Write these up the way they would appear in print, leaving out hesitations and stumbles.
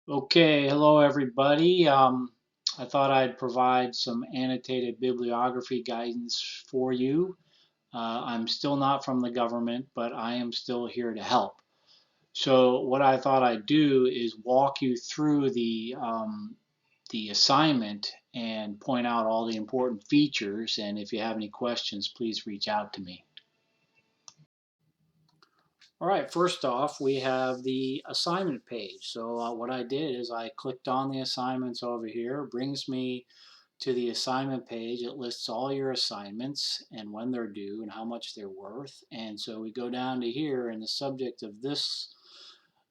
Okay, hello everybody. I thought I'd provide some annotated bibliography guidance for you. I'm still not from the government, but I am still here to help. So what I thought I'd do is walk you through the assignment and point out all the important features. And if you have any questions, please reach out to me. All right, first off, we have the assignment page. So what I did is I clicked on the assignments over here. It brings me to the assignment page. It lists all your assignments and when they're due and how much they're worth. And so we go down to here, and the subject of this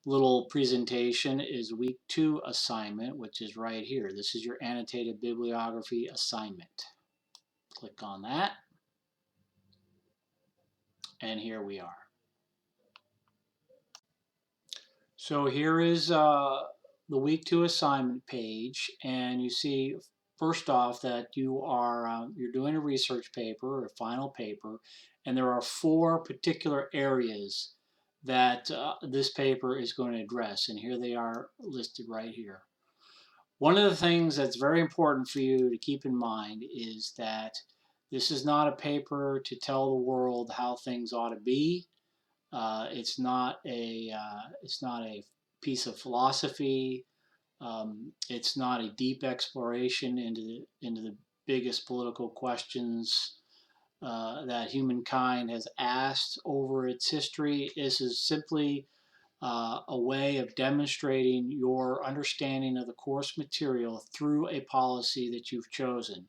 little presentation is week 2 assignment, which is right here. This is your annotated bibliography assignment. Click on that, and here we are. So here is the week 2 assignment page, and you see first off that you're doing a research paper, a final paper, and there are 4 particular areas that this paper is going to address, and here they are listed right here. One of the things that's very important for you to keep in mind is that this is not a paper to tell the world how things ought to be. It's not a piece of philosophy. It's not a deep exploration into the biggest political questions that humankind has asked over its history. This is simply a way of demonstrating your understanding of the course material through a policy that you've chosen.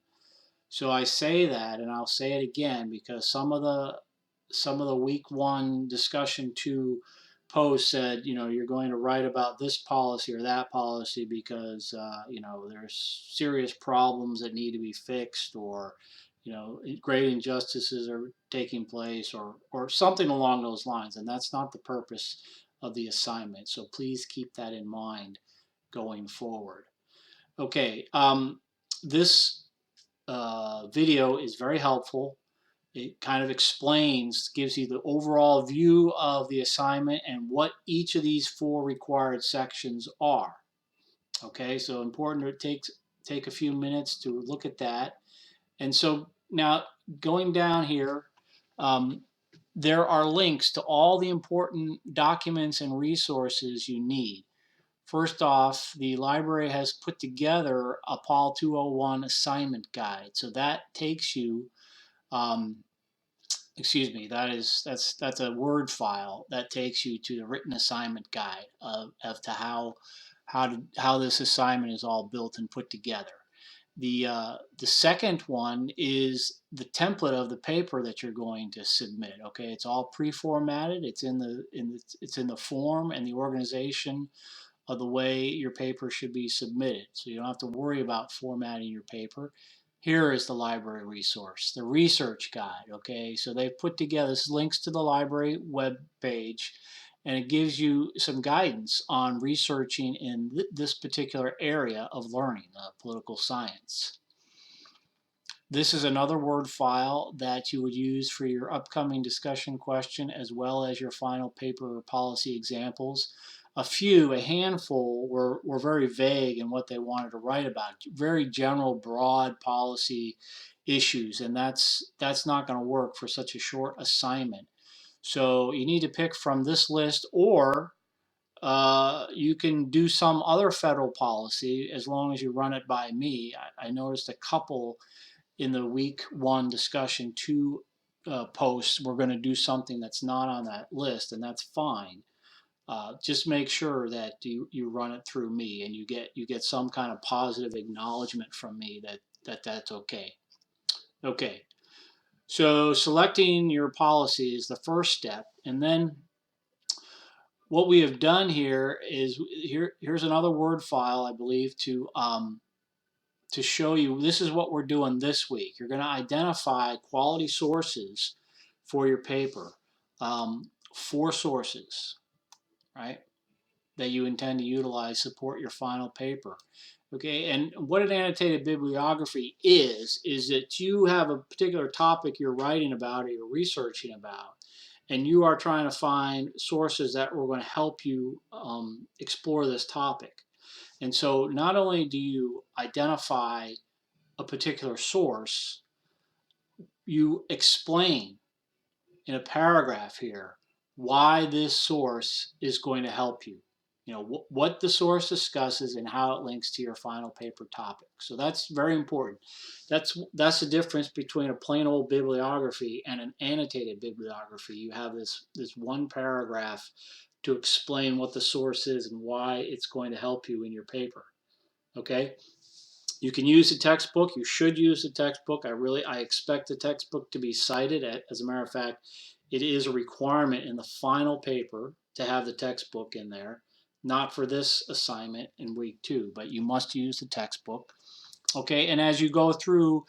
So I say that, and I'll say it again because some of the week 1 discussion 2 posts said, you're going to write about this policy or that policy because there's serious problems that need to be fixed, or great injustices are taking place, or something along those lines, and that's not the purpose of the assignment. So please keep that in mind going forward. Okay, this video is very helpful. It kind of explains, gives you the overall view of the assignment and what each of these 4 required sections are. Okay, so important to take a few minutes to look at that. And so now going down here, um, there are links to all the important documents and resources you need. First off, the library has put together a PAL 201 assignment guide. So that takes you, um, excuse me, that's a Word file that takes you to the written assignment guide of to how this assignment is all built and put together. The second one is the template of the paper that you're going to submit. Okay, it's all pre-formatted. It's in the form and the organization of the way your paper should be submitted. So you don't have to worry about formatting your paper. Here is the library resource, the research guide. Okay, so they've put together, this links to the library web page, and it gives you some guidance on researching in this particular area of learning, political science. This is another Word file that you would use for your upcoming discussion question as well as your final paper or policy examples. A handful were very vague in what they wanted to write about, very general, broad policy issues, and that's not going to work for such a short assignment. So you need to pick from this list, or you can do some other federal policy as long as you run it by me. I noticed a couple in the week 1 discussion 2 posts. We're going to do something that's not on that list, and that's fine. Just make sure that you run it through me and you get some kind of positive acknowledgement from me that's okay. Okay, so selecting your policy is the first step, and then what we have done here is here's another Word file, I believe, to show you this is what we're doing this week. You're going to identify quality sources for your paper, 4 sources, right, that you intend to utilize support your final paper. Okay, and what an annotated bibliography is that you have a particular topic you're writing about or you're researching about, and you are trying to find sources that are going to help you explore this topic. And so not only do you identify a particular source, you explain in a paragraph here why this source is going to help you. You know, what the source discusses and how it links to your final paper topic. So that's very important. That's the difference between a plain old bibliography and an annotated bibliography. You have this one paragraph to explain what the source is and why it's going to help you in your paper. Okay? You can use the textbook. You should use the textbook. I expect the textbook to be cited. As a matter of fact, it is a requirement in the final paper to have the textbook in there. Not for this assignment in week 2, but you must use the textbook. Okay, and as you go through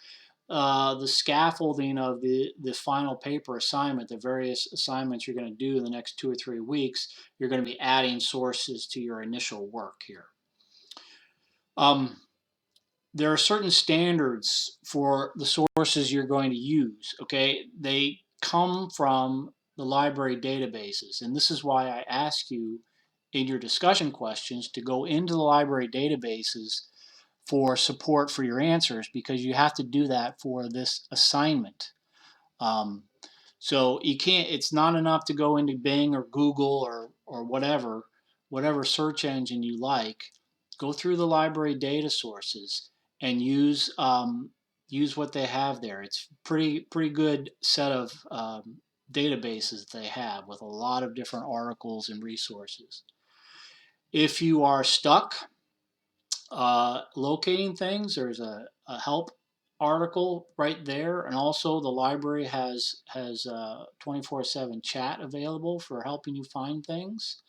the scaffolding of the final paper assignment, the various assignments you're going to do in the next 2 or 3 weeks, you're going to be adding sources to your initial work here. There are certain standards for the sources you're going to use, okay? They come from the library databases, and this is why I ask you in your discussion questions to go into the library databases for support for your answers, because you have to do that for this assignment. So you can't, it's not enough to go into Bing or Google or whatever search engine you like. Go through the library data sources and use what they have there. It's pretty good set of databases they have with a lot of different articles and resources. If you are stuck locating things, there's a help article right there, and also the library has 24/7 chat available for helping you find things.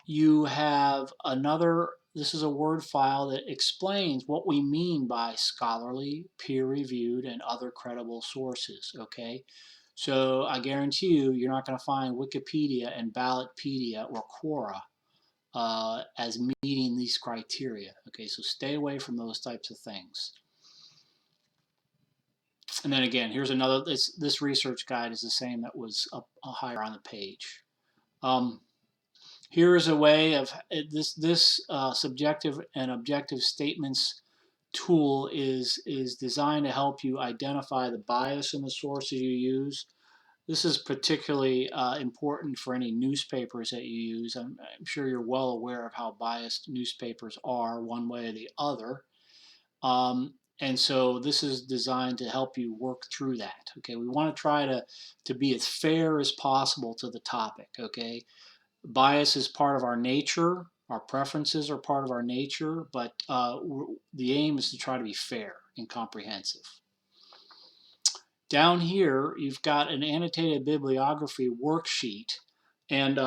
You have another, this is a Word file that explains what we mean by scholarly, peer-reviewed, and other credible sources, okay? So I guarantee you, you're not going to find Wikipedia and Ballotpedia or Quora as meeting these criteria, okay? So stay away from those types of things. And then again, here's another, this research guide is the same that was up higher on the page. Here is a way of this subjective and objective statements tool is designed to help you identify the bias in the sources you use. This is particularly important for any newspapers that you use. I'm sure you're well aware of how biased newspapers are one way or the other. And so this is designed to help you work through that. Okay, we want to try to be as fair as possible to the topic. Okay, bias is part of our nature. Our preferences are part of our nature, but the aim is to try to be fair and comprehensive. Down here, you've got an annotated bibliography worksheet, and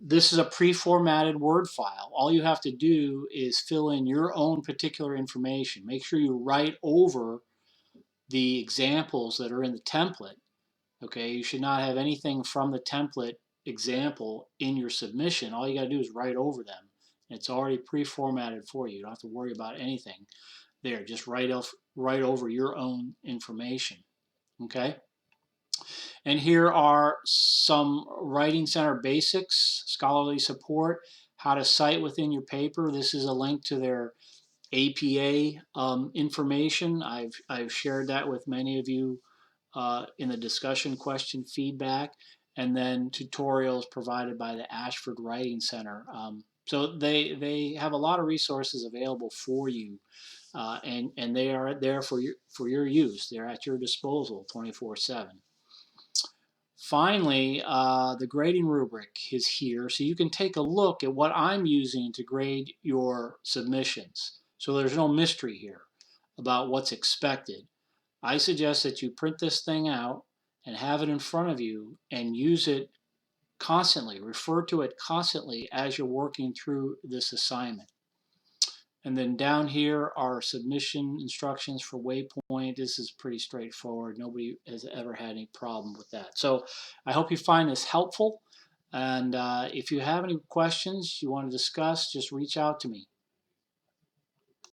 this is a pre-formatted Word file. All you have to do is fill in your own particular information. Make sure you write over the examples that are in the template. Okay, you should not have anything from the template example in your submission. All you got to do is write over them. It's already pre-formatted for you. You don't have to worry about anything there. Just write over your own information. Okay, and here are some Writing Center basics, scholarly support, how to cite within your paper. This is a link to their APA information. I've shared that with many of you in the discussion question feedback, and then tutorials provided by the Ashford Writing Center. So they have a lot of resources available for you, and they are there for your use. They're at your disposal 24/7. Finally, the grading rubric is here, so you can take a look at what I'm using to grade your submissions. So there's no mystery here about what's expected. I suggest that you print this thing out and have it in front of you and use it constantly. Refer to it constantly as you're working through this assignment. And then down here are submission instructions for Waypoint. This is pretty straightforward. Nobody has ever had any problem with that. So I hope you find this helpful. And if you have any questions you want to discuss, just reach out to me.